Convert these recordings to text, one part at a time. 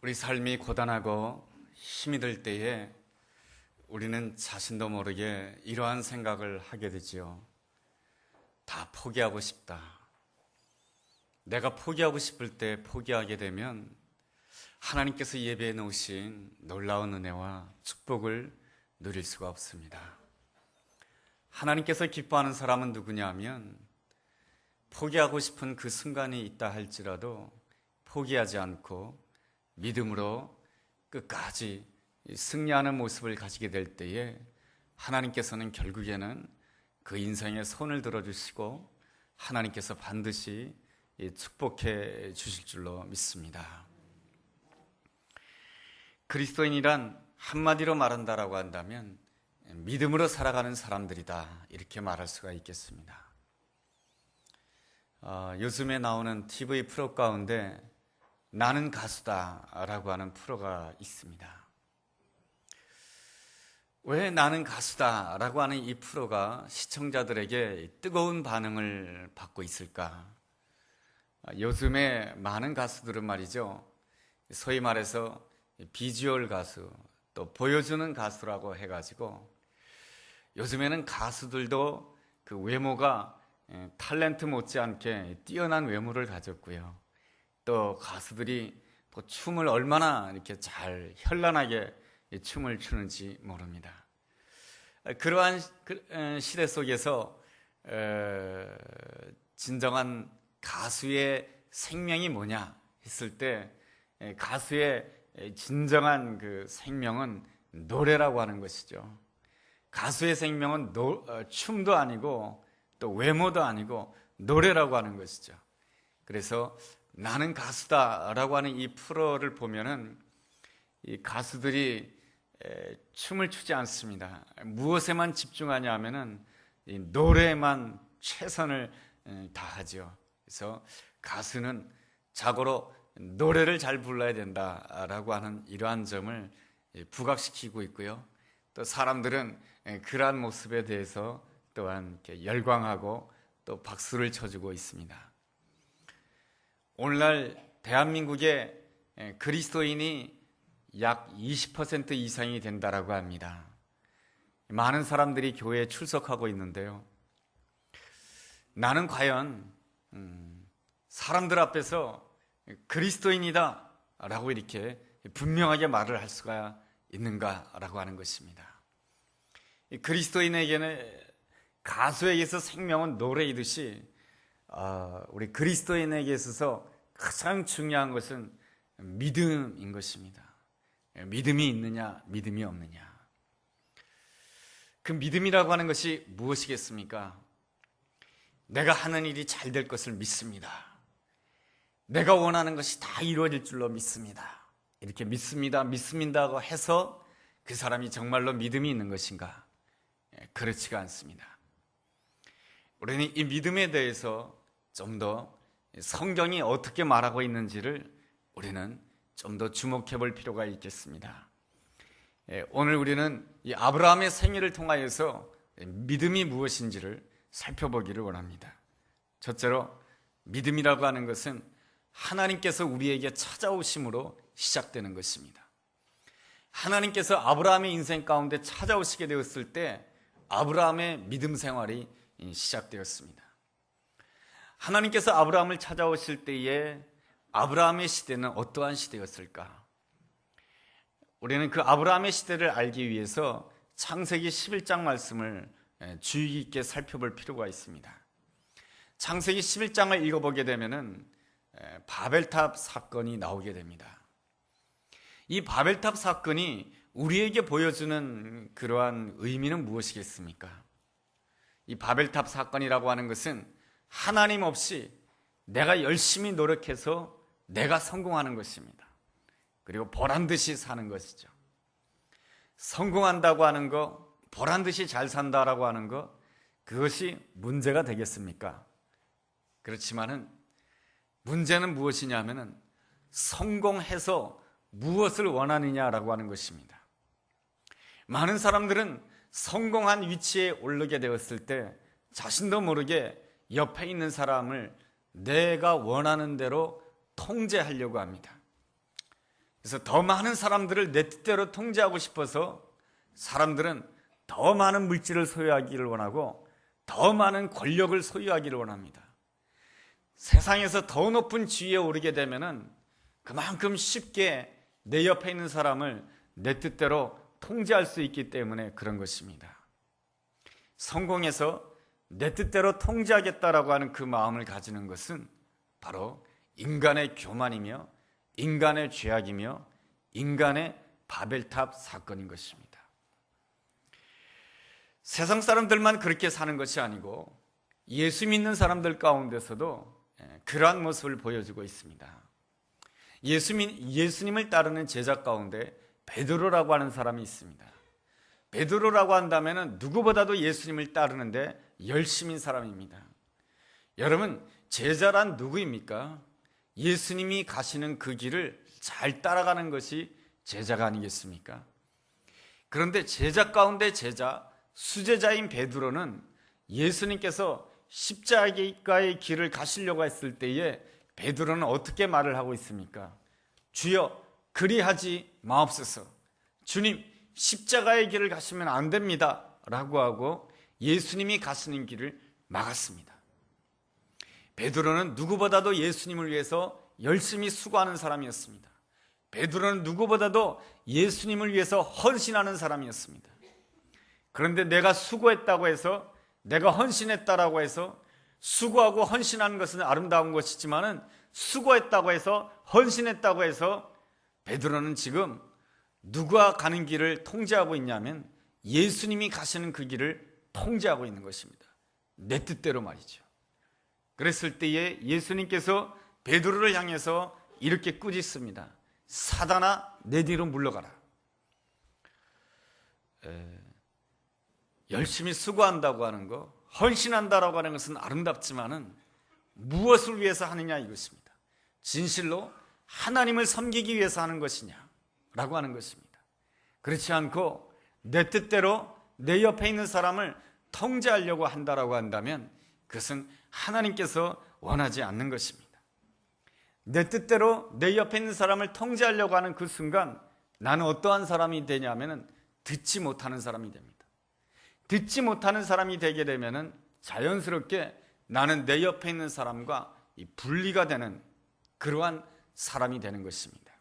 우리 삶이 고단하고 힘이 들 때에 우리는 자신도 모르게 이러한 생각을 하게 되지요. 다 포기하고 싶다. 내가 포기하고 싶을 때 포기하게 되면 하나님께서 예배해 놓으신 놀라운 은혜와 축복을 누릴 수가 없습니다. 하나님께서 기뻐하는 사람은 누구냐 하면 포기하고 싶은 그 순간이 있다 할지라도 포기하지 않고 믿음으로 끝까지 승리하는 모습을 가지게 될 때에 하나님께서는 결국에는 그 인생에 손을 들어주시고 하나님께서 반드시 축복해 주실 줄로 믿습니다. 그리스도인이란 한마디로 말한다라고 한다면 믿음으로 살아가는 사람들이다, 이렇게 말할 수가 있겠습니다. 요즘에 나오는 TV 프로 가운데 나는 가수다라고 하는 프로가 있습니다. 왜 나는 가수다라고 하는 이 프로가 시청자들에게 뜨거운 반응을 받고 있을까? 요즘에 많은 가수들은 말이죠, 소위 말해서 비주얼 가수, 또 보여주는 가수라고 해가지고 요즘에는 가수들도 그 외모가 탤런트 못지않게 뛰어난 외모를 가졌고요. 또 가수들이 또 춤을 얼마나 이렇게 잘 현란하게 춤을 추는지 모릅니다. 그러한 시대 속에서 진정한 가수의 생명이 뭐냐 했을 때 가수의 진정한 그 생명은 노래라고 하는 것이죠. 가수의 생명은 춤도 아니고 또 외모도 아니고 노래라고 하는 것이죠. 그래서 나는 가수다라고 하는 이 프로를 보면은 이 가수들이 춤을 추지 않습니다. 무엇에만 집중하냐 하면은 이 노래에만 최선을 다하죠. 그래서 가수는 자고로 노래를 잘 불러야 된다라고 하는 이러한 점을 부각시키고 있고요. 또 사람들은 그러한 모습에 대해서 또한 열광하고 또 박수를 쳐주고 있습니다. 오늘날 대한민국의 그리스도인이 약 20% 이상이 된다라고 합니다. 많은 사람들이 교회에 출석하고 있는데요. 나는 과연 사람들 앞에서 그리스도인이다 라고 이렇게 분명하게 말을 할 수가 있는가라고 하는 것입니다. 그리스도인에게는 가수에게서 생명은 노래이듯이 우리 그리스도인에게 있어서 가장 중요한 것은 믿음인 것입니다. 믿음이 있느냐, 믿음이 없느냐. 그 믿음이라고 하는 것이 무엇이겠습니까? 내가 하는 일이 잘 될 것을 믿습니다. 내가 원하는 것이 다 이루어질 줄로 믿습니다. 이렇게 믿습니다고 해서 그 사람이 정말로 믿음이 있는 것인가? 그렇지가 않습니다. 우리는 이 믿음에 대해서 좀 더 성경이 어떻게 말하고 있는지를 우리는 좀 더 주목해 볼 필요가 있겠습니다. 오늘 우리는 이 아브라함의 생애를 통하여서 믿음이 무엇인지를 살펴보기를 원합니다. 첫째로 믿음이라고 하는 것은 하나님께서 우리에게 찾아오심으로 시작되는 것입니다. 하나님께서 아브라함의 인생 가운데 찾아오시게 되었을 때 아브라함의 믿음 생활이 시작되었습니다. 하나님께서 아브라함을 찾아오실 때에 아브라함의 시대는 어떠한 시대였을까? 우리는 그 아브라함의 시대를 알기 위해서 창세기 11장 말씀을 주의 깊게 살펴볼 필요가 있습니다. 창세기 11장을 읽어보게 되면은 바벨탑 사건이 나오게 됩니다. 이 바벨탑 사건이 우리에게 보여주는 그러한 의미는 무엇이겠습니까? 이 바벨탑 사건이라고 하는 것은 하나님 없이 내가 열심히 노력해서 내가 성공하는 것입니다. 그리고 보란듯이 사는 것이죠. 성공한다고 하는 거, 보란듯이 잘 산다라고 하는 거, 그것이 문제가 되겠습니까? 그렇지만은 문제는 무엇이냐면은 성공해서 무엇을 원하느냐라고 하는 것입니다. 많은 사람들은 성공한 위치에 오르게 되었을 때 자신도 모르게 옆에 있는 사람을 내가 원하는 대로 통제하려고 합니다. 그래서 더 많은 사람들을 내 뜻대로 통제하고 싶어서 사람들은 더 많은 물질을 소유하기를 원하고 더 많은 권력을 소유하기를 원합니다. 세상에서 더 높은 지위에 오르게 되면은 그만큼 쉽게 내 옆에 있는 사람을 내 뜻대로 통제할 수 있기 때문에 그런 것입니다. 성공해서 내 뜻대로 통제하겠다라고 하는 그 마음을 가지는 것은 바로 인간의 교만이며 인간의 죄악이며 인간의 바벨탑 사건인 것입니다. 세상 사람들만 그렇게 사는 것이 아니고 예수 믿는 사람들 가운데서도 그러한 모습을 보여주고 있습니다. 예수님을 따르는 제자 가운데 베드로라고 하는 사람이 있습니다. 베드로라고 한다면 누구보다도 예수님을 따르는데 열심인 사람입니다. 여러분, 제자란 누구입니까? 예수님이 가시는 그 길을 잘 따라가는 것이 제자가 아니겠습니까? 그런데 제자 가운데 제자, 수제자인 베드로는 예수님께서 십자가의 길을 가시려고 했을 때에 베드로는 어떻게 말을 하고 있습니까? 주여, 그리하지 마옵소서. 주님, 십자가의 길을 가시면 안 됩니다 라고 하고 예수님이 가시는 길을 막았습니다. 베드로는 누구보다도 예수님을 위해서 열심히 수고하는 사람이었습니다. 베드로는 누구보다도 예수님을 위해서 헌신하는 사람이었습니다. 그런데 내가 수고했다고 해서, 내가 헌신했다라고 해서, 수고하고 헌신하는 것은 아름다운 것이지만은 수고했다고 해서, 헌신했다고 해서 베드로는 지금 누가 가는 길을 통제하고 있냐면 예수님이 가시는 그 길을 통제하고 있는 것입니다. 내 뜻대로 말이죠. 그랬을 때에 예수님께서 베드로를 향해서 이렇게 꾸짖습니다. 사단아, 내 뒤로 물러가라. 열심히 수고한다고 하는 거, 헌신한다라고 하는 것은 아름답지만은 무엇을 위해서 하느냐 이것입니다. 진실로 하나님을 섬기기 위해서 하는 것이냐라고 하는 것입니다. 그렇지 않고 내 뜻대로 내 옆에 있는 사람을 통제하려고 한다라고 한다면 그것은 하나님께서 원하지 않는 것입니다. 내 뜻대로 내 옆에 있는 사람을 통제하려고 하는 그 순간 나는 어떠한 사람이 되냐면은 듣지 못하는 사람이 됩니다. 듣지 못하는 사람이 되게 되면은 자연스럽게 나는 내 옆에 있는 사람과 이 분리가 되는 그러한 사람이 되는 것입니다.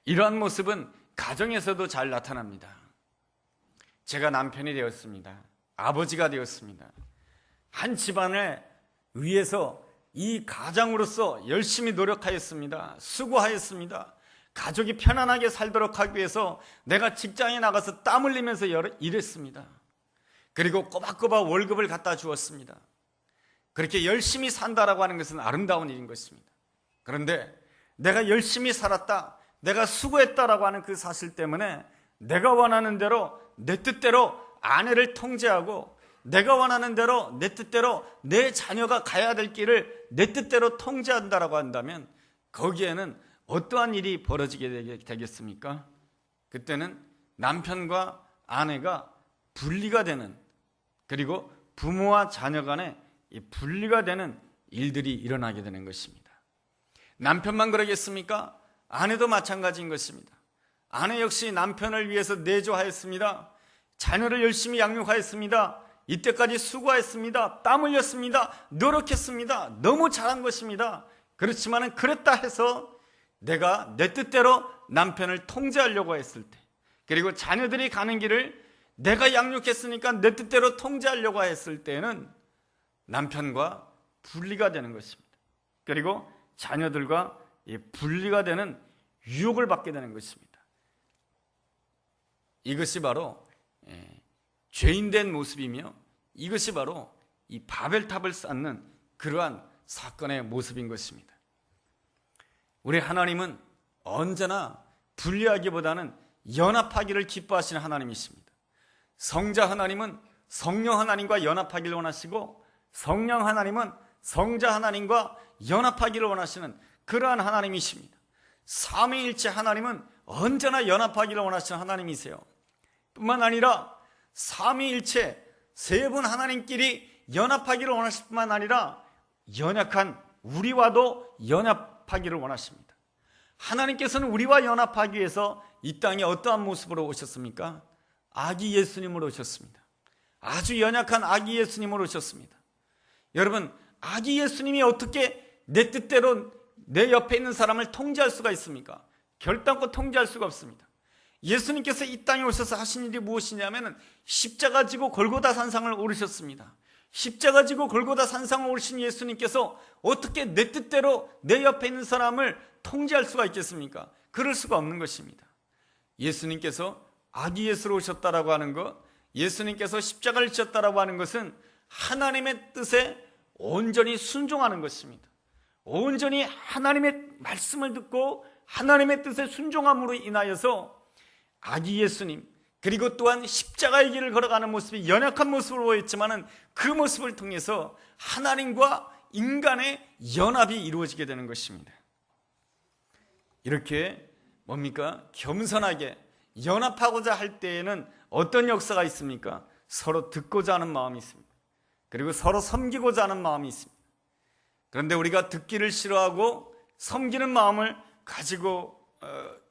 이러한 모습은 가정에서도 잘 나타납니다. 제가 남편이 되었습니다. 아버지가 되었습니다. 한 집안을 위해서 이 가장으로서 열심히 노력하였습니다. 수고하였습니다. 가족이 편안하게 살도록 하기 위해서 내가 직장에 나가서 땀 흘리면서 일했습니다. 그리고 꼬박꼬박 월급을 갖다 주었습니다. 그렇게 열심히 산다라고 하는 것은 아름다운 일인 것입니다. 그런데 내가 열심히 살았다, 내가 수고했다라고 하는 그 사실 때문에 내가 원하는 대로 내 뜻대로 아내를 통제하고 내가 원하는 대로 내 뜻대로 내 자녀가 가야 될 길을 내 뜻대로 통제한다라고 한다면 거기에는 어떠한 일이 벌어지게 되겠습니까? 그때는 남편과 아내가 분리가 되는, 그리고 부모와 자녀 간에 이 분리가 되는 일들이 일어나게 되는 것입니다. 남편만 그러겠습니까? 아내도 마찬가지인 것입니다. 아내 역시 남편을 위해서 내조하였습니다. 자녀를 열심히 양육하였습니다. 이때까지 수고했습니다. 땀 흘렸습니다. 노력했습니다. 너무 잘한 것입니다. 그렇지만 그랬다 해서 내가 내 뜻대로 남편을 통제하려고 했을 때, 그리고 자녀들이 가는 길을 내가 양육했으니까 내 뜻대로 통제하려고 했을 때는 남편과 분리가 되는 것입니다. 그리고 자녀들과 분리가 되는 유혹을 받게 되는 것입니다. 이것이 바로 죄인된 모습이며 이것이 바로 이 바벨탑을 쌓는 그러한 사건의 모습인 것입니다. 우리 하나님은 언제나 분리하기보다는 연합하기를 기뻐하시는 하나님이십니다. 성자 하나님은 성령 하나님과 연합하기를 원하시고 성령 하나님은 성자 하나님과 연합하기를 원하시는 그러한 하나님이십니다. 삼위일체 하나님은 언제나 연합하기를 원하시는 하나님이세요. 뿐만 아니라 삼위일체 세 분 하나님끼리 연합하기를 원하실 뿐만 아니라 연약한 우리와도 연합하기를 원하십니다. 하나님께서는 우리와 연합하기 위해서 이 땅에 어떠한 모습으로 오셨습니까? 아기 예수님으로 오셨습니다. 아주 연약한 아기 예수님으로 오셨습니다. 여러분, 아기 예수님이 어떻게 내 뜻대로 내 옆에 있는 사람을 통제할 수가 있습니까? 결단코 통제할 수가 없습니다. 예수님께서 이 땅에 오셔서 하신 일이 무엇이냐면 십자가 지고 골고다 산상을 오르셨습니다. 십자가 지고 골고다 산상을 오르신 예수님께서 어떻게 내 뜻대로 내 옆에 있는 사람을 통제할 수가 있겠습니까? 그럴 수가 없는 것입니다. 예수님께서 아기 예수로 오셨다라고 하는 것, 예수님께서 십자가를 지셨다라고 하는 것은 하나님의 뜻에 온전히 순종하는 것입니다. 온전히 하나님의 말씀을 듣고 하나님의 뜻에 순종함으로 인하여서 아기 예수님, 그리고 또한 십자가의 길을 걸어가는 모습이 연약한 모습으로 보였지만 그 모습을 통해서 하나님과 인간의 연합이 이루어지게 되는 것입니다. 이렇게 뭡니까? 겸손하게 연합하고자 할 때에는 어떤 역사가 있습니까? 서로 듣고자 하는 마음이 있습니다. 그리고 서로 섬기고자 하는 마음이 있습니다. 그런데 우리가 듣기를 싫어하고 섬기는 마음을 가지고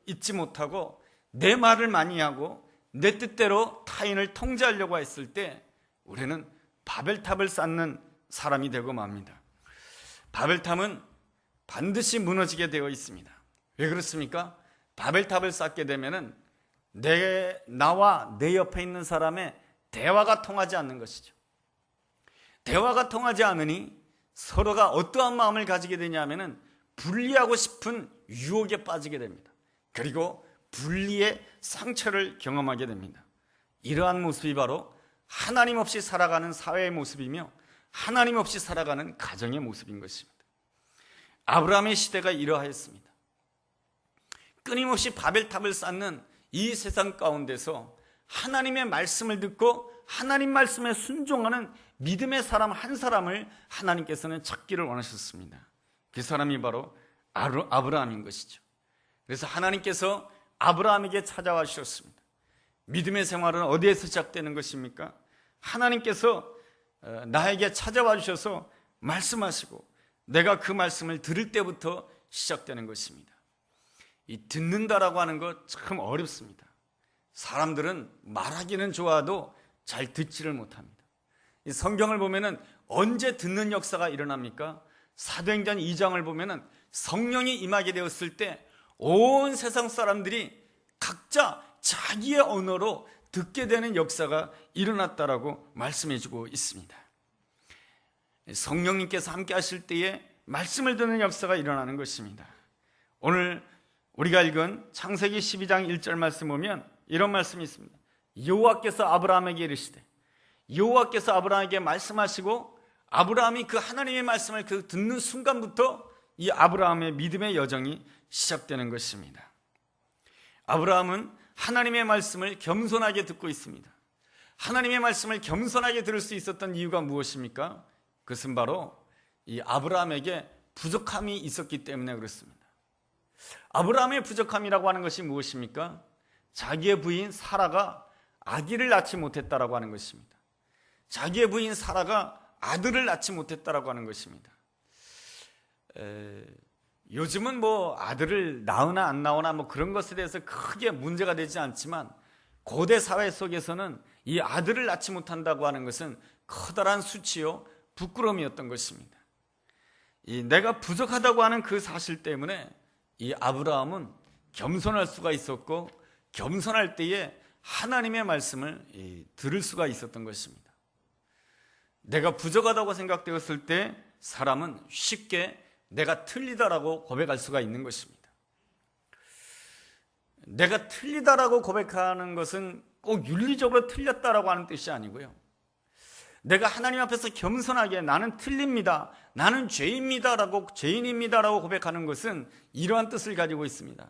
있지 못하고 내 말을 많이 하고 내 뜻대로 타인을 통제하려고 했을 때 우리는 바벨탑을 쌓는 사람이 되고 맙니다. 바벨탑은 반드시 무너지게 되어 있습니다. 왜 그렇습니까? 바벨탑을 쌓게 되면은 나와 내 옆에 있는 사람의 대화가 통하지 않는 것이죠. 대화가 통하지 않으니 서로가 어떠한 마음을 가지게 되냐면은 분리하고 싶은 유혹에 빠지게 됩니다. 그리고 분리의 상처를 경험하게 됩니다. 이러한 모습이 바로 하나님 없이 살아가는 사회의 모습이며 하나님 없이 살아가는 가정의 모습인 것입니다. 아브라함의 시대가 이러하였습니다. 끊임없이 바벨탑을 쌓는 이 세상 가운데서 하나님의 말씀을 듣고 하나님 말씀에 순종하는 믿음의 사람 한 사람을 하나님께서는 찾기를 원하셨습니다. 그 사람이 바로 아브라함인 것이죠. 그래서 하나님께서 아브라함에게 찾아와 주셨습니다. 믿음의 생활은 어디에서 시작되는 것입니까? 하나님께서 나에게 찾아와 주셔서 말씀하시고 내가 그 말씀을 들을 때부터 시작되는 것입니다. 이 듣는다라고 하는 것 참 어렵습니다. 사람들은 말하기는 좋아도 잘 듣지를 못합니다. 이 성경을 보면은 언제 듣는 역사가 일어납니까? 사도행전 2장을 보면은 성령이 임하게 되었을 때 온 세상 사람들이 각자 자기의 언어로 듣게 되는 역사가 일어났다라고 말씀해주고 있습니다. 성령님께서 함께 하실 때에 말씀을 듣는 역사가 일어나는 것입니다. 오늘 우리가 읽은 창세기 12장 1절 말씀 보면 이런 말씀이 있습니다. 여호와께서 아브라함에게 이르시되, 여호와께서 아브라함에게 말씀하시고 아브라함이 그 하나님의 말씀을 그 듣는 순간부터 이 아브라함의 믿음의 여정이 시작되는 것입니다. 아브라함은 하나님의 말씀을 겸손하게 듣고 있습니다. 하나님의 말씀을 겸손하게 들을 수 있었던 이유가 무엇입니까? 그것은 바로 이 아브라함에게 부족함이 있었기 때문에 그렇습니다. 아브라함의 부족함이라고 하는 것이 무엇입니까? 자기의 부인 사라가 아기를 낳지 못했다라고 하는 것입니다. 자기의 부인 사라가 아들을 낳지 못했다라고 하는 것입니다. 요즘은 뭐 아들을 낳으나 안 낳으나 뭐 그런 것에 대해서 크게 문제가 되지 않지만 고대 사회 속에서는 이 아들을 낳지 못한다고 하는 것은 커다란 수치요 부끄러움이었던 것입니다. 이 내가 부족하다고 하는 그 사실 때문에 이 아브라함은 겸손할 수가 있었고 겸손할 때에 하나님의 말씀을 들을 수가 있었던 것입니다. 내가 부족하다고 생각되었을 때 사람은 쉽게 내가 틀리다라고 고백할 수가 있는 것입니다. 내가 틀리다라고 고백하는 것은 꼭 윤리적으로 틀렸다라고 하는 뜻이 아니고요. 내가 하나님 앞에서 겸손하게 나는 틀립니다, 나는 죄인입니다라고 고백하는 것은 이러한 뜻을 가지고 있습니다.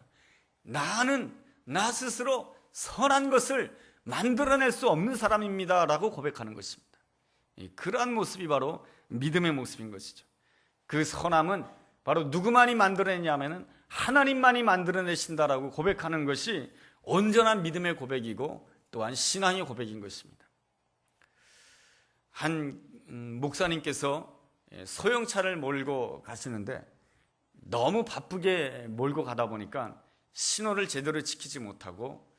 나는 나 스스로 선한 것을 만들어낼 수 없는 사람입니다라고 고백하는 것입니다. 그러한 모습이 바로 믿음의 모습인 것이죠. 그 선함은 바로 누구만이 만들어내냐면 하나님만이 만들어내신다라고 고백하는 것이 온전한 믿음의 고백이고 또한 신앙의 고백인 것입니다. 한 목사님께서 소형차를 몰고 가시는데 너무 바쁘게 몰고 가다 보니까 신호를 제대로 지키지 못하고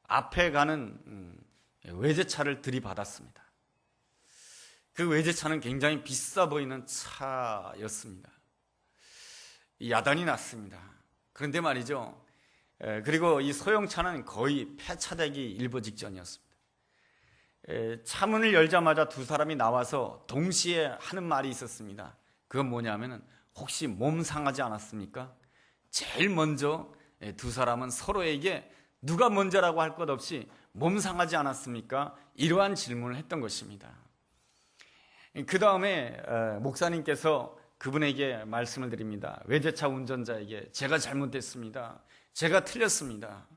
앞에 가는 외제차를 들이받았습니다. 그 외제차는 굉장히 비싸 보이는 차였습니다. 야단이 났습니다. 그런데 말이죠, 그리고 이 소형차는 거의 폐차되기 일보 직전이었습니다. 차문을 열자마자 두 사람이 나와서 동시에 하는 말이 있었습니다. 그건 뭐냐면은 혹시 몸 상하지 않았습니까? 제일 먼저 두 사람은 서로에게 누가 먼저라고 할 것 없이 몸 상하지 않았습니까? 이러한 질문을 했던 것입니다. 그 다음에 목사님께서 그분에게 말씀을 드립니다. 외제차 운전자에게 제가 잘못됐습니다. 제가 틀렸습니다.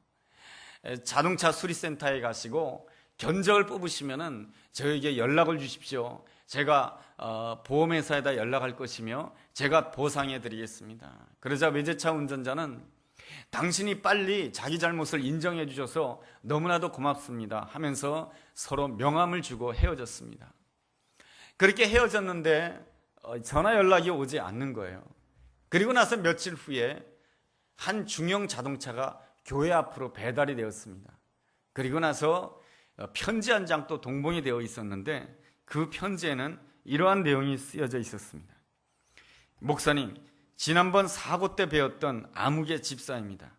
자동차 수리센터에 가시고 견적을 뽑으시면은 저에게 연락을 주십시오. 제가 보험회사에다 연락할 것이며 제가 보상해 드리겠습니다. 그러자 외제차 운전자는 당신이 빨리 자기 잘못을 인정해 주셔서 너무나도 고맙습니다 하면서 서로 명함을 주고 헤어졌습니다. 그렇게 헤어졌는데 전화 연락이 오지 않는 거예요. 그리고 나서 며칠 후에 한 중형 자동차가 교회 앞으로 배달이 되었습니다. 그리고 나서 편지 한 장도 동봉이 되어 있었는데 그 편지에는 이러한 내용이 쓰여져 있었습니다. 목사님, 지난번 사고 때 배웠던 아무개 집사입니다.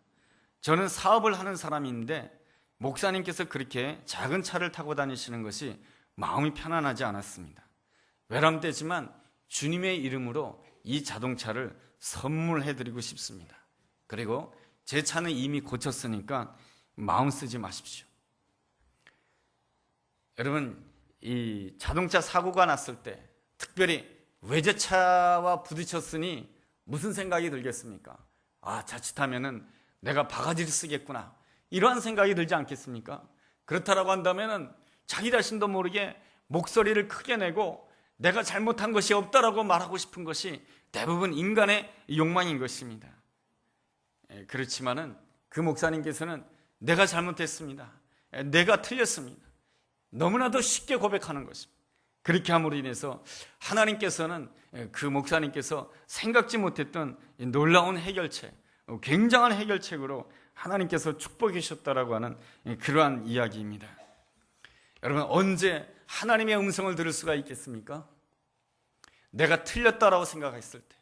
저는 사업을 하는 사람인데 목사님께서 그렇게 작은 차를 타고 다니시는 것이 마음이 편안하지 않았습니다. 외람되지만 주님의 이름으로 이 자동차를 선물해드리고 싶습니다. 그리고 제 차는 이미 고쳤으니까 마음 쓰지 마십시오. 여러분, 이 자동차 사고가 났을 때 특별히 외제차와 부딪혔으니 무슨 생각이 들겠습니까? 자칫하면은 내가 바가지를 쓰겠구나, 이러한 생각이 들지 않겠습니까? 그렇다라고 한다면은 자기 자신도 모르게 목소리를 크게 내고 내가 잘못한 것이 없다라고 말하고 싶은 것이 대부분 인간의 욕망인 것입니다. 그렇지만은 그 목사님께서는 내가 잘못했습니다, 내가 틀렸습니다, 너무나도 쉽게 고백하는 것입니다. 그렇게 함으로 인해서 하나님께서는 그 목사님께서 생각지 못했던 놀라운 해결책, 굉장한 해결책으로 하나님께서 축복해 주셨다라고 하는 그러한 이야기입니다. 여러분, 언제 하나님의 음성을 들을 수가 있겠습니까? 내가 틀렸다라고 생각했을 때,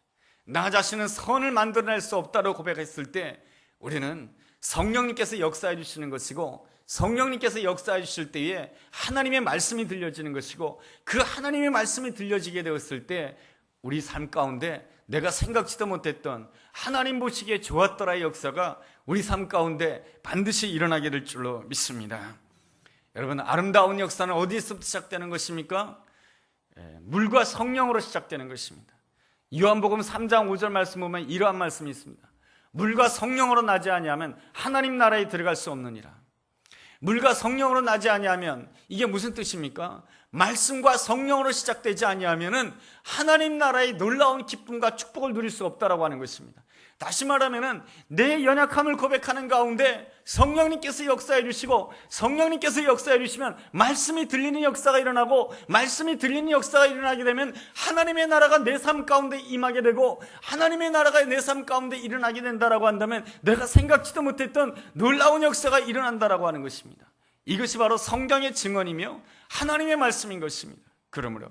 나 자신은 선을 만들어낼 수 없다라고 고백했을 때 우리는 성령님께서 역사해 주시는 것이고, 성령님께서 역사해 주실 때에 하나님의 말씀이 들려지는 것이고, 그 하나님의 말씀이 들려지게 되었을 때 우리 삶 가운데 내가 생각지도 못했던 하나님 보시기에 좋았더라의 역사가 우리 삶 가운데 반드시 일어나게 될 줄로 믿습니다. 여러분, 아름다운 역사는 어디에서부터 시작되는 것입니까? 물과 성령으로 시작되는 것입니다. 요한복음 3장 5절 말씀 보면 이러한 말씀이 있습니다. 물과 성령으로 나지 아니하면 하나님 나라에 들어갈 수 없느니라. 물과 성령으로 나지 아니하면 이게 무슨 뜻입니까? 말씀과 성령으로 시작되지 아니하면은 하나님 나라의 놀라운 기쁨과 축복을 누릴 수 없다라고 하는 것입니다. 다시 말하면은 내 연약함을 고백하는 가운데 성령님께서 역사해 주시고, 성령님께서 역사해 주시면 말씀이 들리는 역사가 일어나고, 말씀이 들리는 역사가 일어나게 되면 하나님의 나라가 내 삶 가운데 임하게 되고, 하나님의 나라가 내 삶 가운데 일어나게 된다라고 한다면 내가 생각지도 못했던 놀라운 역사가 일어난다라고 하는 것입니다. 이것이 바로 성경의 증언이며 하나님의 말씀인 것입니다. 그러므로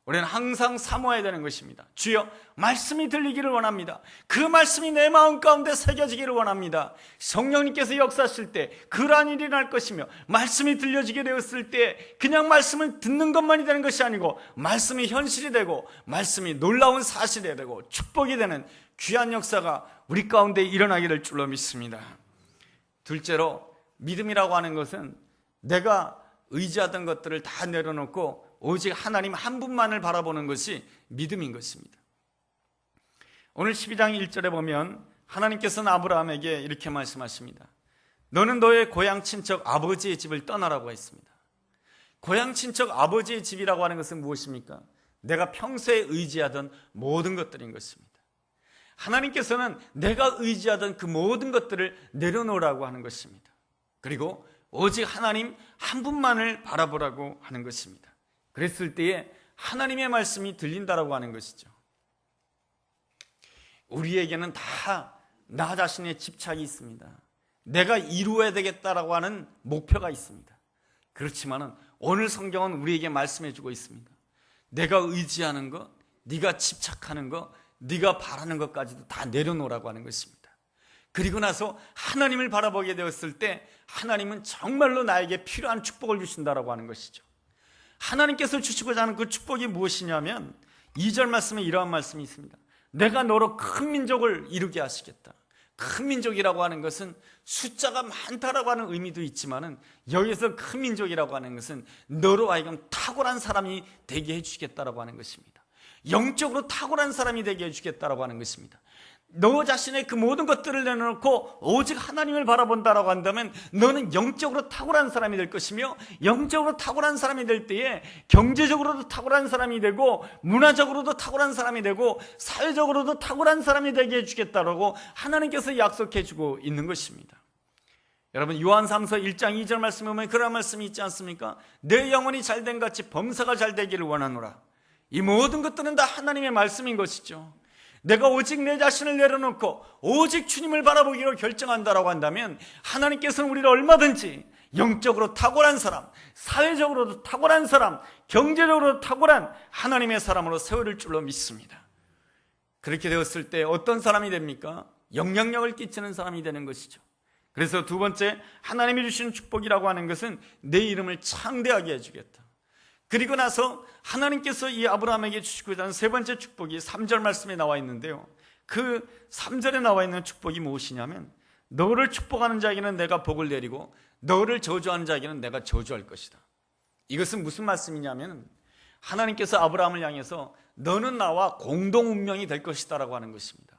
우리는 항상 사모해야 되는 것입니다. 주여, 말씀이 들리기를 원합니다. 그 말씀이 내 마음 가운데 새겨지기를 원합니다. 성령님께서 역사하실 때 그러한 일이 날 것이며, 말씀이 들려지게 되었을 때 그냥 말씀을 듣는 것만이 되는 것이 아니고 말씀이 현실이 되고, 말씀이 놀라운 사실이 되고 축복이 되는 귀한 역사가 우리 가운데 일어나게 될 줄로 믿습니다. 둘째로, 믿음이라고 하는 것은 내가 의지하던 것들을 다 내려놓고 오직 하나님 한 분만을 바라보는 것이 믿음인 것입니다. 오늘 12장 1절에 보면 하나님께서는 아브라함에게 이렇게 말씀하십니다. 너는 너의 고향 친척 아버지의 집을 떠나라고 했습니다. 고향 친척 아버지의 집이라고 하는 것은 무엇입니까? 내가 평소에 의지하던 모든 것들인 것입니다. 하나님께서는 내가 의지하던 그 모든 것들을 내려놓으라고 하는 것입니다. 그리고 오직 하나님 한 분만을 바라보라고 하는 것입니다. 그랬을 때에 하나님의 말씀이 들린다라고 하는 것이죠. 우리에게는 다 나 자신의 집착이 있습니다. 내가 이루어야 되겠다라고 하는 목표가 있습니다. 그렇지만은 오늘 성경은 우리에게 말씀해 주고 있습니다. 내가 의지하는 것, 네가 집착하는 것, 네가 바라는 것까지도 다 내려놓으라고 하는 것입니다. 그리고 나서 하나님을 바라보게 되었을 때 하나님은 정말로 나에게 필요한 축복을 주신다라고 하는 것이죠. 하나님께서 주시고자 하는 그 축복이 무엇이냐면 2절 말씀에 이러한 말씀이 있습니다. 내가 너로 큰 민족을 이루게 하시겠다. 큰 민족이라고 하는 것은 숫자가 많다라고 하는 의미도 있지만은 여기서 큰 민족이라고 하는 것은 너로 하여금 탁월한 사람이 되게 해주겠다라고 하는 것입니다. 영적으로 탁월한 사람이 되게 해주겠다라고 하는 것입니다. 너 자신의 그 모든 것들을 내려놓고 오직 하나님을 바라본다라고 한다면 너는 영적으로 탁월한 사람이 될 것이며, 영적으로 탁월한 사람이 될 때에 경제적으로도 탁월한 사람이 되고 문화적으로도 탁월한 사람이 되고 사회적으로도 탁월한 사람이 되게 해주겠다라고 하나님께서 약속해 주고 있는 것입니다. 여러분, 요한삼서 1장 2절 말씀에 보면 그런 말씀이 있지 않습니까? 내 영혼이 잘된 같이 범사가 잘 되기를 원하노라. 이 모든 것들은 다 하나님의 말씀인 것이죠. 내가 오직 내 자신을 내려놓고 오직 주님을 바라보기로 결정한다라고 한다면 하나님께서는 우리를 얼마든지 영적으로 탁월한 사람, 사회적으로도 탁월한 사람, 경제적으로 탁월한 하나님의 사람으로 세워질 줄로 믿습니다. 그렇게 되었을 때 어떤 사람이 됩니까? 영향력을 끼치는 사람이 되는 것이죠. 그래서 두 번째, 하나님이 주시는 축복이라고 하는 것은 내 이름을 창대하게 해주겠다. 그리고 나서 하나님께서 이 아브라함에게 주시고자 하는 세 번째 축복이 3절 말씀에 나와 있는데요, 그 3절에 나와 있는 축복이 무엇이냐면 너를 축복하는 자에게는 내가 복을 내리고 너를 저주하는 자에게는 내가 저주할 것이다. 이것은 무슨 말씀이냐면 하나님께서 아브라함을 향해서 너는 나와 공동 운명이 될 것이다 라고 하는 것입니다.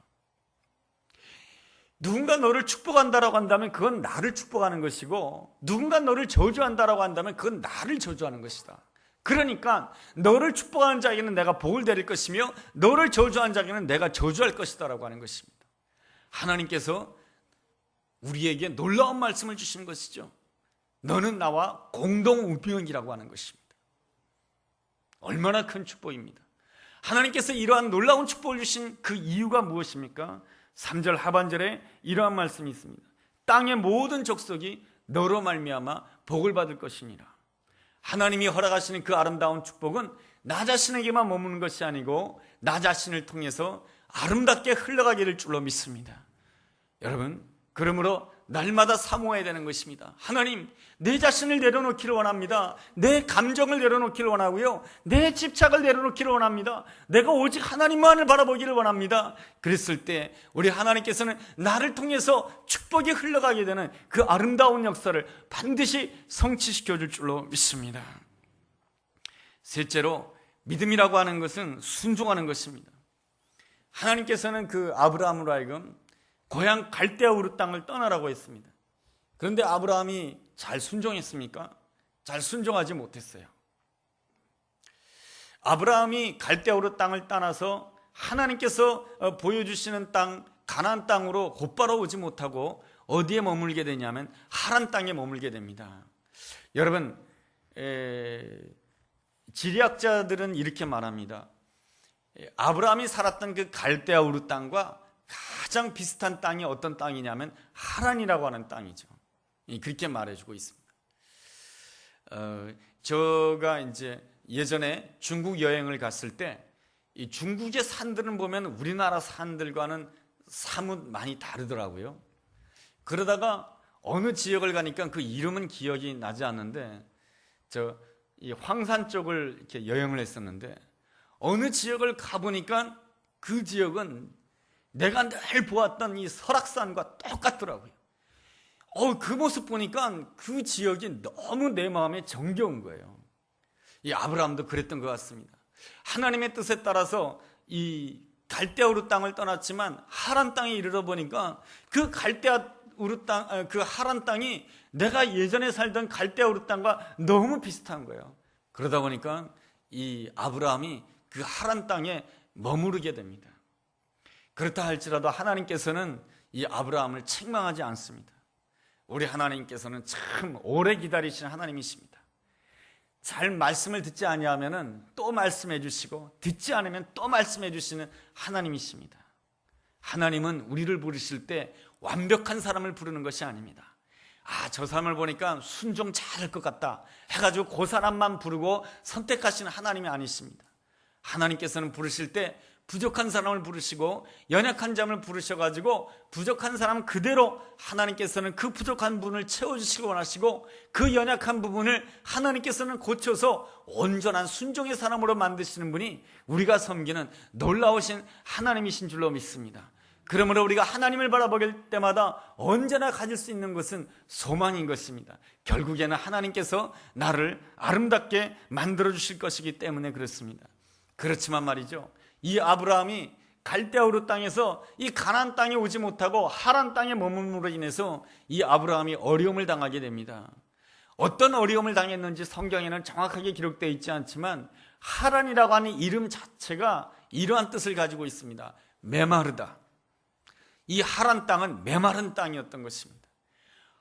누군가 너를 축복한다라고 한다면 그건 나를 축복하는 것이고, 누군가 너를 저주한다라고 한다면 그건 나를 저주하는 것이다. 그러니까 너를 축복하는 자에게는 내가 복을 내릴 것이며 너를 저주하는 자에게는 내가 저주할 것이다 라고 하는 것입니다. 하나님께서 우리에게 놀라운 말씀을 주신 것이죠. 너는 나와 공동 운명이라고 하는 것입니다. 얼마나 큰 축복입니다. 하나님께서 이러한 놀라운 축복을 주신 그 이유가 무엇입니까? 3절 하반절에 이러한 말씀이 있습니다. 땅의 모든 족속이 너로 말미암아 복을 받을 것이니라. 하나님이 허락하시는 그 아름다운 축복은 나 자신에게만 머무는 것이 아니고 나 자신을 통해서 아름답게 흘러가게 될 줄로 믿습니다. 여러분, 그러므로 날마다 사모해야 되는 것입니다. 하나님, 내 자신을 내려놓기를 원합니다. 내 감정을 내려놓기를 원하고요, 내 집착을 내려놓기를 원합니다. 내가 오직 하나님만을 바라보기를 원합니다. 그랬을 때 우리 하나님께서는 나를 통해서 축복이 흘러가게 되는 그 아름다운 역사를 반드시 성취시켜 줄 줄로 믿습니다. 셋째로, 믿음이라고 하는 것은 순종하는 것입니다. 하나님께서는 그 아브라함으로 하여금 고향 갈대아 우르 땅을 떠나라고 했습니다. 그런데 아브라함이 잘 순종했습니까? 잘 순종하지 못했어요. 아브라함이 갈대아 우르 땅을 떠나서 하나님께서 보여주시는 땅, 가나안 땅으로 곧바로 오지 못하고 어디에 머물게 되냐면 하란 땅에 머물게 됩니다. 여러분, 지리학자들은 이렇게 말합니다. 아브라함이 살았던 그 갈대아 우르 땅과 가장 비슷한 땅이 어떤 땅이냐면 하란이라고 하는 땅이죠. 그렇게 말해주고 있습니다. 제가 이제 예전에 중국 여행을 갔을 때 이 중국의 산들은 보면 우리나라 산들과는 사뭇 많이 다르더라고요. 그러다가 어느 지역을 가니까 그 이름은 기억이 나지 않는데 이 황산 쪽을 이렇게 여행을 했었는데 어느 지역을 가보니까 그 지역은 내가 늘 보았던 이 설악산과 똑같더라고요. 그 모습 보니까 그 지역이 너무 내 마음에 정겨운 거예요. 이 아브라함도 그랬던 것 같습니다. 하나님의 뜻에 따라서 이 갈대아 우르 땅을 떠났지만 하란 땅에 이르러 보니까 그 갈대아 우르 땅, 그 하란 땅이 내가 예전에 살던 갈대아 우르 땅과 너무 비슷한 거예요. 그러다 보니까 이 아브라함이 그 하란 땅에 머무르게 됩니다. 그렇다 할지라도 하나님께서는 이 아브라함을 책망하지 않습니다. 우리 하나님께서는 참 오래 기다리시는 하나님이십니다. 잘 말씀을 듣지 아니하면은 또 말씀해 주시고 듣지 않으면 또 말씀해 주시는 하나님이십니다. 하나님은 우리를 부르실 때 완벽한 사람을 부르는 것이 아닙니다. 저 사람을 보니까 순종 잘할 것 같다 해가지고 그 사람만 부르고 선택하시는 하나님이 아니십니다. 하나님께서는 부르실 때 부족한 사람을 부르시고 연약한 자를 부르셔가지고 부족한 사람 그대로 하나님께서는 그 부족한 부분을 채워주시고 원하시고 그 연약한 부분을 하나님께서는 고쳐서 온전한 순종의 사람으로 만드시는 분이 우리가 섬기는 놀라우신 하나님이신 줄로 믿습니다. 그러므로 우리가 하나님을 바라볼 때마다 언제나 가질 수 있는 것은 소망인 것입니다. 결국에는 하나님께서 나를 아름답게 만들어주실 것이기 때문에 그렇습니다. 그렇지만 말이죠, 이 아브라함이 갈대아우르 땅에서 이 가나안 땅에 오지 못하고 하란 땅에 머물므로 인해서 이 아브라함이 어려움을 당하게 됩니다. 어떤 어려움을 당했는지 성경에는 정확하게 기록되어 있지 않지만 하란이라고 하는 이름 자체가 이러한 뜻을 가지고 있습니다. 메마르다. 이 하란 땅은 메마른 땅이었던 것입니다.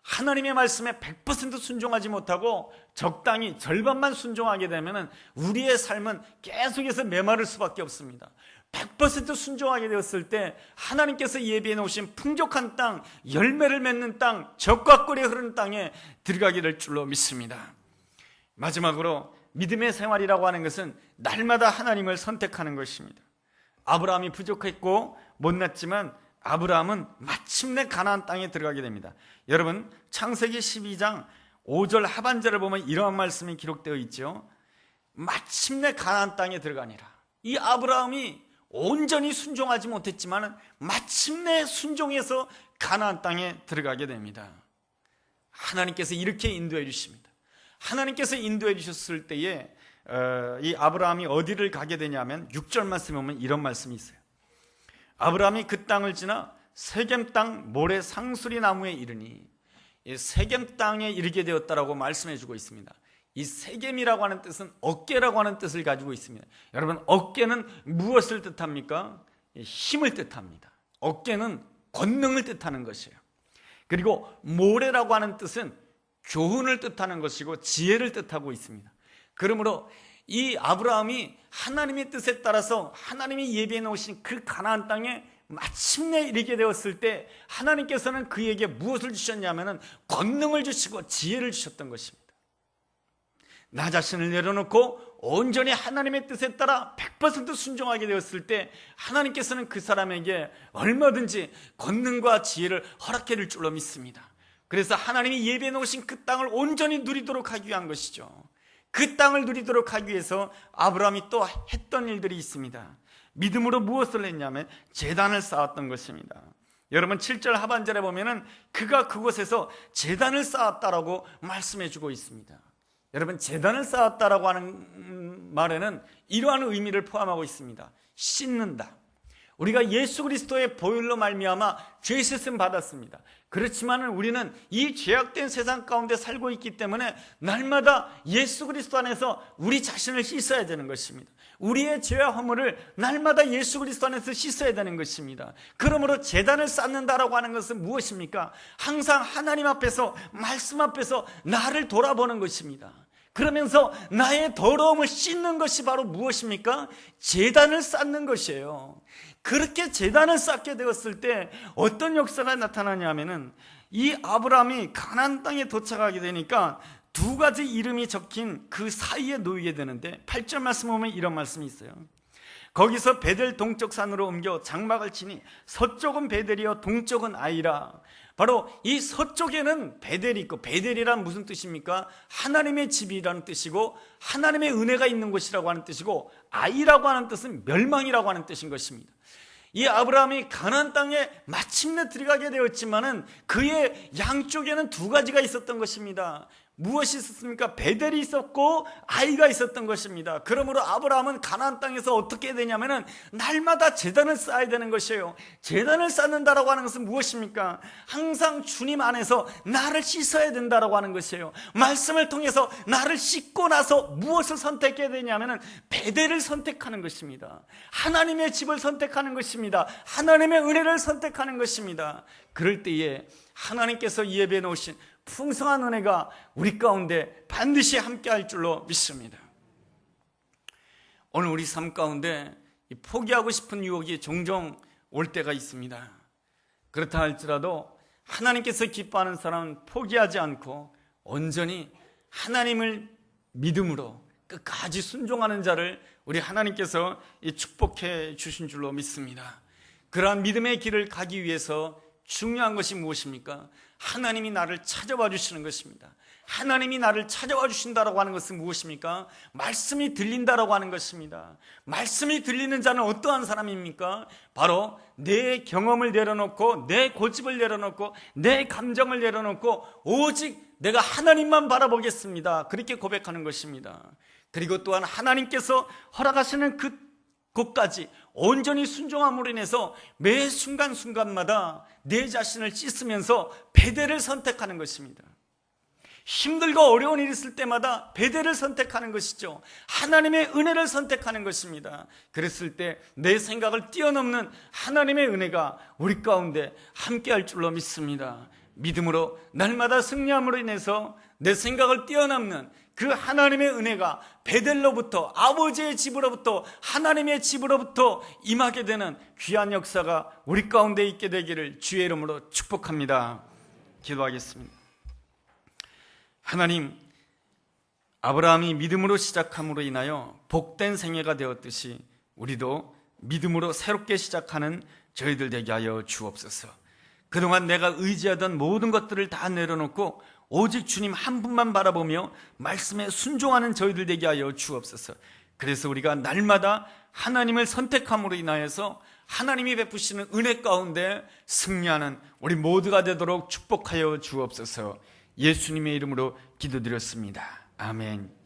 하나님의 말씀에 100% 순종하지 못하고 적당히 절반만 순종하게 되면 우리의 삶은 계속해서 메마를 수밖에 없습니다. 100% 순종하게 되었을 때 하나님께서 예비해 놓으신 풍족한 땅, 열매를 맺는 땅, 젖과 꿀이 흐르는 땅에 들어가게 될 줄로 믿습니다. 마지막으로 믿음의 생활이라고 하는 것은 날마다 하나님을 선택하는 것입니다. 아브라함이 부족했고 못났지만 아브라함은 마침내 가나안 땅에 들어가게 됩니다. 여러분, 창세기 12장 5절 하반절을 보면 이러한 말씀이 기록되어 있죠. 마침내 가나안 땅에 들어가니라. 이 아브라함이 온전히 순종하지 못했지만 마침내 순종해서 가나안 땅에 들어가게 됩니다. 하나님께서 이렇게 인도해 주십니다. 하나님께서 인도해 주셨을 때에 이 아브라함이 어디를 가게 되냐면 6절 말씀에 보면 이런 말씀이 있어요. 아브라함이 그 땅을 지나 세겜 땅 모래 상수리 나무에 이르니, 이 세겜 땅에 이르게 되었다라고 말씀해 주고 있습니다. 이 세겜이라고 하는 뜻은 어깨라고 하는 뜻을 가지고 있습니다. 여러분, 어깨는 무엇을 뜻합니까? 힘을 뜻합니다. 어깨는 권능을 뜻하는 것이에요. 그리고 모래라고 하는 뜻은 교훈을 뜻하는 것이고 지혜를 뜻하고 있습니다. 그러므로 이 아브라함이 하나님의 뜻에 따라서 하나님이 예비해 놓으신 그 가나안 땅에 마침내 이르게 되었을 때 하나님께서는 그에게 무엇을 주셨냐면 권능을 주시고 지혜를 주셨던 것입니다. 나 자신을 내려놓고 온전히 하나님의 뜻에 따라 100% 순종하게 되었을 때 하나님께서는 그 사람에게 얼마든지 권능과 지혜를 허락해 줄 줄로 믿습니다. 그래서 하나님이 예비해 놓으신 그 땅을 온전히 누리도록 하기 위한 것이죠. 그 땅을 누리도록 하기 위해서 아브라함이 또 했던 일들이 있습니다. 믿음으로 무엇을 했냐면 제단을 쌓았던 것입니다. 여러분, 7절 하반절에 보면은 그가 그곳에서 제단을 쌓았다라고 말씀해 주고 있습니다. 여러분, 제단을 쌓았다라고 하는 말에는 이러한 의미를 포함하고 있습니다. 씻는다. 우리가 예수 그리스도의 보혈로 말미암아 죄 씻음 받았습니다. 그렇지만 우리는 이 죄악된 세상 가운데 살고 있기 때문에 날마다 예수 그리스도 안에서 우리 자신을 씻어야 되는 것입니다. 우리의 죄와 허물을 날마다 예수 그리스도 안에서 씻어야 되는 것입니다. 그러므로 제단을 쌓는다라고 하는 것은 무엇입니까? 항상 하나님 앞에서, 말씀 앞에서 나를 돌아보는 것입니다. 그러면서 나의 더러움을 씻는 것이 바로 무엇입니까? 제단을 쌓는 것이에요. 그렇게 제단을 쌓게 되었을 때 어떤 역사가 나타나냐면은 이 아브라함이 가나안 땅에 도착하게 되니까 두 가지 이름이 적힌 그 사이에 놓이게 되는데 8절 말씀 보면 이런 말씀이 있어요. 거기서 베델 동쪽 산으로 옮겨 장막을 치니 서쪽은 베델이요 동쪽은 아이라. 바로 이 서쪽에는 베델이 있고, 베델이란 무슨 뜻입니까? 하나님의 집이라는 뜻이고 하나님의 은혜가 있는 곳이라고 하는 뜻이고, 아이라고 하는 뜻은 멸망이라고 하는 뜻인 것입니다. 이 아브라함이 가나안 땅에 마침내 들어가게 되었지만은 그의 양쪽에는 두 가지가 있었던 것입니다. 무엇이 있었습니까? 베델이 있었고 아이가 있었던 것입니다. 그러므로 아브라함은 가나안 땅에서 어떻게 해야 되냐면은 날마다 제단을 쌓아야 되는 것이에요. 제단을 쌓는다라고 하는 것은 무엇입니까? 항상 주님 안에서 나를 씻어야 된다라고 하는 것이에요. 말씀을 통해서 나를 씻고 나서 무엇을 선택해야 되냐면은 베델을 선택하는 것입니다. 하나님의 집을 선택하는 것입니다. 하나님의 은혜를 선택하는 것입니다. 그럴 때에 하나님께서 예배해 놓으신 풍성한 은혜가 우리 가운데 반드시 함께할 줄로 믿습니다. 오늘 우리 삶 가운데 포기하고 싶은 유혹이 종종 올 때가 있습니다. 그렇다 할지라도 하나님께서 기뻐하는 사람은 포기하지 않고 온전히 하나님을 믿음으로 끝까지 순종하는 자를 우리 하나님께서 축복해 주신 줄로 믿습니다. 그러한 믿음의 길을 가기 위해서 중요한 것이 무엇입니까? 하나님이 나를 찾아와 주시는 것입니다. 하나님이 나를 찾아와 주신다라고 하는 것은 무엇입니까? 말씀이 들린다라고 하는 것입니다. 말씀이 들리는 자는 어떠한 사람입니까? 바로 내 경험을 내려놓고, 내 고집을 내려놓고, 내 감정을 내려놓고 오직 내가 하나님만 바라보겠습니다, 그렇게 고백하는 것입니다. 그리고 또한 하나님께서 허락하시는 그곳까지 온전히 순종함으로 인해서 매 순간순간마다 내 자신을 씻으면서 베델을 선택하는 것입니다. 힘들고 어려운 일이 있을 때마다 베델을 선택하는 것이죠. 하나님의 은혜를 선택하는 것입니다. 그랬을 때 내 생각을 뛰어넘는 하나님의 은혜가 우리 가운데 함께할 줄로 믿습니다. 믿음으로 날마다 승리함으로 인해서 내 생각을 뛰어넘는 그 하나님의 은혜가 베델로부터, 아버지의 집으로부터, 하나님의 집으로부터 임하게 되는 귀한 역사가 우리 가운데 있게 되기를 주의 이름으로 축복합니다. 기도하겠습니다. 하나님, 아브라함이 믿음으로 시작함으로 인하여 복된 생애가 되었듯이 우리도 믿음으로 새롭게 시작하는 저희들 되게 하여 주옵소서. 그동안 내가 의지하던 모든 것들을 다 내려놓고 오직 주님 한 분만 바라보며 말씀에 순종하는 저희들 되게 하여 주옵소서. 그래서 우리가 날마다 하나님을 선택함으로 인하여서 하나님이 베푸시는 은혜 가운데 승리하는 우리 모두가 되도록 축복하여 주옵소서. 예수님의 이름으로 기도드렸습니다. 아멘.